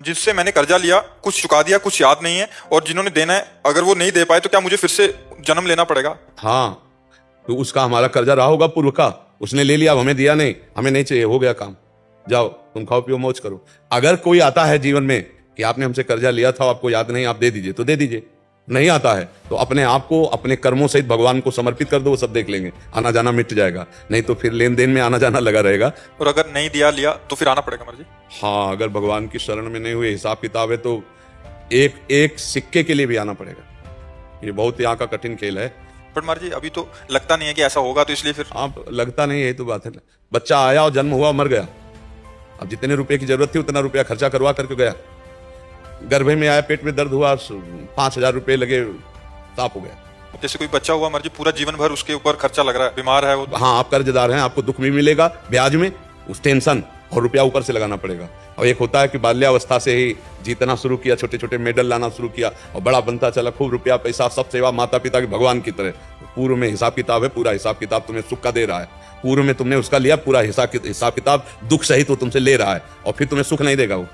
जिससे मैंने कर्जा लिया, कुछ चुका दिया, कुछ याद नहीं है, और जिन्होंने देना है अगर वो नहीं दे पाए तो क्या मुझे फिर से जन्म लेना पड़ेगा? हाँ, तो उसका हमारा कर्जा रहा होगा पूर्व का, उसने ले लिया, हमें दिया नहीं, हमें नहीं चाहिए, हो गया काम, जाओ तुम खाओ पियो मौज करो। अगर कोई आता है जीवन में कि आपने हमसे कर्जा लिया था, आपको याद नहीं, आप दे दीजिए, तो दे दीजिए। नहीं आता है तो अपने आप को अपने कर्मों सहित भगवान को समर्पित कर दो, वो सब देख लेंगे, आना जाना मिट जाएगा। नहीं तो फिर लेन देन में आना जाना लगा रहेगा। और अगर नहीं दिया लिया तो फिर आना पड़ेगा मर्जी? हाँ, अगर भगवान की शरण में नहीं हुए, हिसाब किताब है, तो एक एक सिक्के के लिए भी आना पड़ेगा। ये बहुत यहाँ का कठिन खेल है। पर मर्जी अभी तो लगता नहीं है कि ऐसा होगा, तो इसलिए फिर आप लगता नहीं है, तो बात है। बच्चा आया और जन्म हुआ, मर गया, अब जितने रुपए की जरूरत थी उतना रुपया खर्चा करवा करके गया। गर्भ में आया, पेट में दर्द हुआ, 5,000 रुपए लगे, साफ हो गया। जैसे कोई बच्चा हुआ मर्जी, पूरा जीवन भर उसके ऊपर खर्चा लग रहा है, बीमार है वो। हाँ, आप कर्जदार हैं, आपको दुख भी मिलेगा ब्याज में, उस टेंशन, और रुपया ऊपर से लगाना पड़ेगा। और एक होता है कि बाल्यावस्था से ही जीतना शुरू किया, छोटे छोटे मेडल लाना शुरू किया, और बड़ा बनता चला, खूब रुपया पैसा, सब सेवा, माता पिता की भगवान की तरह। पूर्व में हिसाब किताब है, पूरा हिसाब किताब तुम्हें सुख का दे रहा है। पूर्व में तुमने उसका लिया, पूरा हिसाब किताब दुख सहित वो तुमसे ले रहा है, और फिर तुम्हें सुख नहीं देगा। वो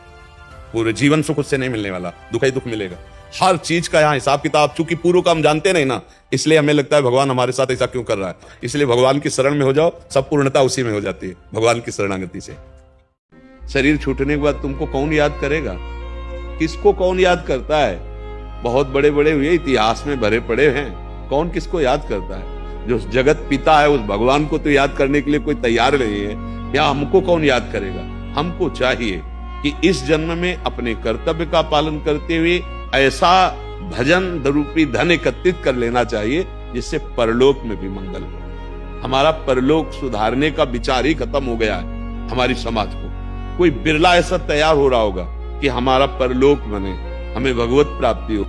पूरे जीवन सुख उससे नहीं मिलने वाला, दुख ही दुख मिलेगा। हर चीज का यहाँ हिसाब किताब, चूंकि पूर्व का हम जानते नहीं ना, इसलिए हमें लगता है भगवान हमारे साथ ऐसा क्यों कर रहा है। इसलिए भगवान की शरण में हो जाओ, सब पूर्णता उसी में हो जाती है, भगवान की शरणागति से। शरीर छूटने के बाद तुमको कौन याद करेगा? किसको कौन याद करता है? बहुत बड़े बड़े हुए इतिहास में भरे पड़े हैं, कौन किसको याद करता है? जो जगत पिता है उस भगवान को तो याद करने के लिए कोई तैयार नहीं है। या हमको कौन याद करेगा? हमको चाहिए कि इस जन्म में अपने कर्तव्य का पालन करते हुए ऐसा भजन रूपी धन एकत्रित कर लेना चाहिए जिससे परलोक में भी मंगल हो। हमारा परलोक सुधारने का विचार ही खत्म हो गया है हमारी समाज को। कोई बिरला ऐसा तैयार हो रहा होगा कि हमारा परलोक बने, हमें भगवत प्राप्ति हो।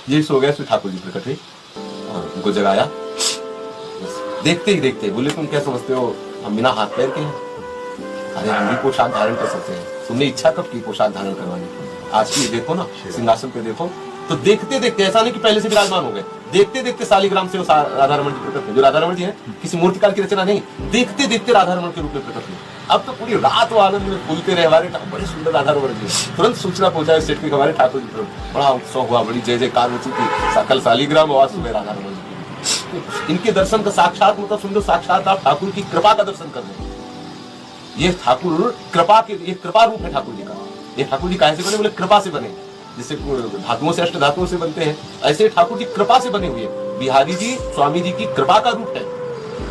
ये सो गया, ठाकुर जी प्रकट हुए और उनको जगाया। देखते ही देखते बोले, तुम क्या समझते हो हम बिना हाथ पैर के हैं? अरे हम भी पोशाक धारण कर सकते हैं। तुमने इच्छा कब की पोशाक धारण करवाने की? आज की देखो ना, सिंहासन पे देखो, तो देखते देखते, ऐसा नहीं कि पहले से विराजमान हो गए, देखते देखते शालिग्राम से राधा रमण जी प्रकट हुए। जो राधा रमण जी है किसी मूर्तिकार की रचना नहीं, देखते देखते राधा रमण के रूप में प्रकट हुए। अब तो पूरी रात वो आनंद में फूलते रहे। हमारे बड़े सुंदर राधा रमण जी, तुरंत सूचना पहुंचाए सेठ की, हमारे ठाकुर जी, बड़ा उत्सव हुआ, बड़ी जय जयकार हो चुकी, सकल शालिग्राम आवाज सुबह राधा रमण जी। इनके दर्शन का साक्षात मतलब समझो, साक्षात आप ठाकुर की कृपा का दर्शन कर रहे हैं। ये ठाकुर कृपा के, ये कृपा रूप है ठाकुर जी का। ये ठाकुर जी कैसे बने? बोले कृपा से बने। जैसे धातुओं से, अष्ट धातुओं से बनते हैं, ऐसे ठाकुर जी कृपा से बने हुए। बिहारी जी स्वामी जी की कृपा का रूप है।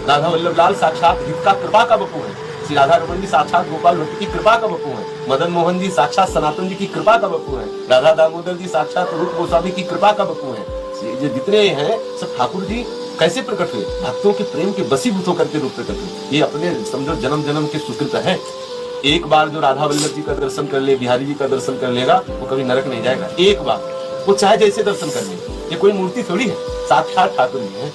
राधा वल्लभ लाल साक्षात हित का कृपा का बपू है। श्री राधा रमण जी साक्षात गोपाल भट्ट की कृपा का बपू है। मदन मोहन जी साक्षात सनातन जी की कृपा का बपू है। राधा दामोदर जी साक्षात रूप गोस्वामी की कृपा का बपू है। ये जितने हैं सब ठाकुर जी कैसे प्रकट हुए? भक्तों के प्रेम के बसीभूत होकर के रूप प्रकट हुए। ये अपने समझो जन्म जन्म के सुकृत है। एक बार जो राधा वल्लभ जी का दर्शन कर ले, बिहारी जी का दर्शन कर लेगा, वो कभी नरक नहीं जाएगा। एक बार वो चाहे जैसे दर्शन कर ले, ये कोई मूर्ति थोड़ी है, साक्षात ठाकुर जी है।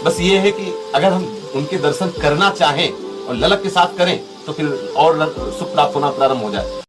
बस ये है कि अगर हम उनके दर्शन करना चाहें और ललक के साथ करें तो फिर और सुख प्राप्त होना प्रारंभ हो जाए।